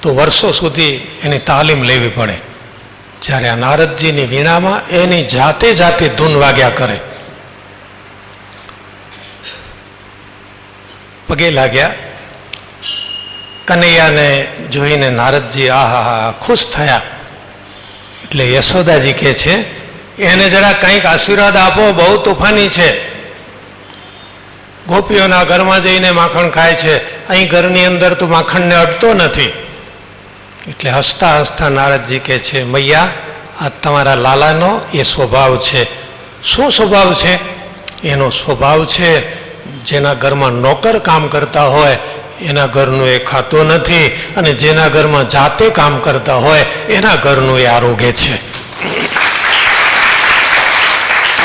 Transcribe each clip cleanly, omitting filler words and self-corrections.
તો વર્ષો સુધી એની તાલીમ લેવી પડે. જ્યારે આ નારદજીની વીણામાં એની જાતે જાતે ધૂન વાગ્યા કરે. પગે લાગ્યા. કનૈયાને જોઈને નારદજી આહા ખુશ થયા. એટલે યશોદાજી કહે છે એને જરા કંઈક આશીર્વાદ આપો, બહુ તોફાની છે. ગોપીઓના ઘરમાં જઈને માખણ ખાય છે, અહીં ઘરની અંદર તો માખણને અડતો નથી. એટલે હસતા હસતા નારદજી કહે છે મૈયા, આ તમારા લાલાનો એ સ્વભાવ છે. શું સ્વભાવ છે? એનો સ્વભાવ છે જેના ઘરમાં નોકર કામ કરતા હોય એના ઘરનું એ ખાતો નથી, અને જેના ઘરમાં જાતે કામ કરતા હોય એના ઘરનું એ આરોગ્ય છે.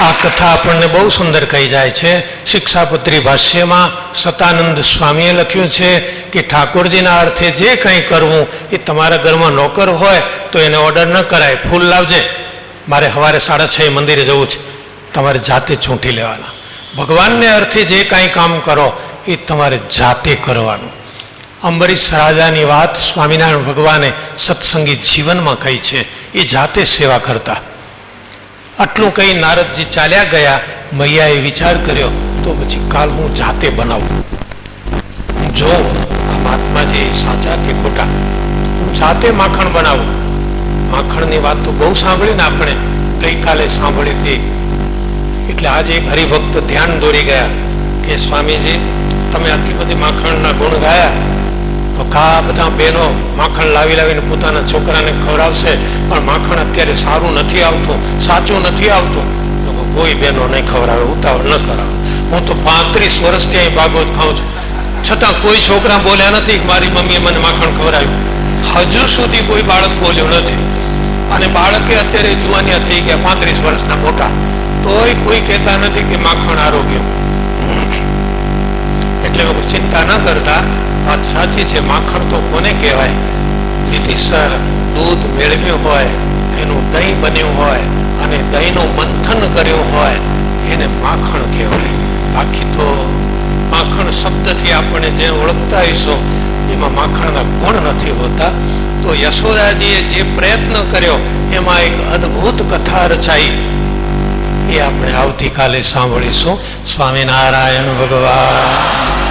આ કથા આપણને બહુ સુંદર કહી જાય છે. શિક્ષાપત્રી ભાષ્યમાં સતાનંદ સ્વામીએ લખ્યું છે કે ઠાકોરજીના અર્થે જે કંઈ કરવું એ તમારા ઘરમાં નોકર હોય તો એને ઓર્ડર ન કરાય. ફૂલ લાવજે, મારે સવારે 6:30 મંદિરે જવું છે, તમારે જાતે ચૂંટી લેવાના. ભગવાનને અર્થે જે કાંઈ કામ કરો એ તમારે જાતે કરવાનું. અંબરીશ રાજાની વાત સ્વામિનારાયણ ભગવાને સત્સંગી જીવનમાં કહી છે. એ જાતે સેવા કરતા. આટલું કહી નારદજી ચાલ્યા ગયા. મૈયાએ વિચાર કર્યો તો પછી કાલ હું જાતે બનાવું, હું જોઉં આ મહાત્માજી સાચા કે ખોટા. હું જાતે માખણ બનાવું. માખણની વાત તો બહુ સાંભળીને આપણે, ગઈકાલે સાંભળી હતી. એટલે આજે એક હરિભક્ત ધ્યાન દોરી ગયા કે સ્વામીજી તમે આટલી બધી માખણના ગુણ ગાયા, તો કા બધા બહેનો માખણ લાવી લાવીને પોતાના છોકરાને ખવડાવશે, પણ માખણ અત્યારે સારું નથી આવતું, સાચું નથી આવતું, તો કોઈ બહેનો નહીં ખવડાવે, ઉતાવળ ન કરાવે. હું તો 35 વર્ષથી અહીં ભાગવત ખાઉં છું, છતાં કોઈ છોકરા બોલ્યા નથી કે મારી મમ્મીએ મને માખણ ખવડાવ્યું. હજુ સુધી કોઈ બાળક બોલ્યું નથી. અને બાળકે અત્યારે જુવાનિયા થઈ ગયા, 35 વર્ષના મોટા, તોય કોઈ કહેતા નથી કે માખણ આરોગ્ય. એટલે ચિંતા ન કરતા, વાત સાચી છે. માખણ તો કોને કહેવાય? વિધિસર દૂધ મેળવ્યું હોય, એનું દહીં બન્યું હોય અને દહીંનું મંથન કર્યું હોય એને માખણ કહેવાય. બાકી તો માખણ શબ્દથી આપણે જે ઓળખતા હઈશું એમાં માખણના ગુણ નથી હોતા. તો યશોદાજીએ જે પ્રયત્ન કર્યો એમાં એક અદ્ભુત કથા રચાઈ, એ આપણે આવતીકાલે સાંભળીશું. સ્વામિનારાયણ ભગવાન.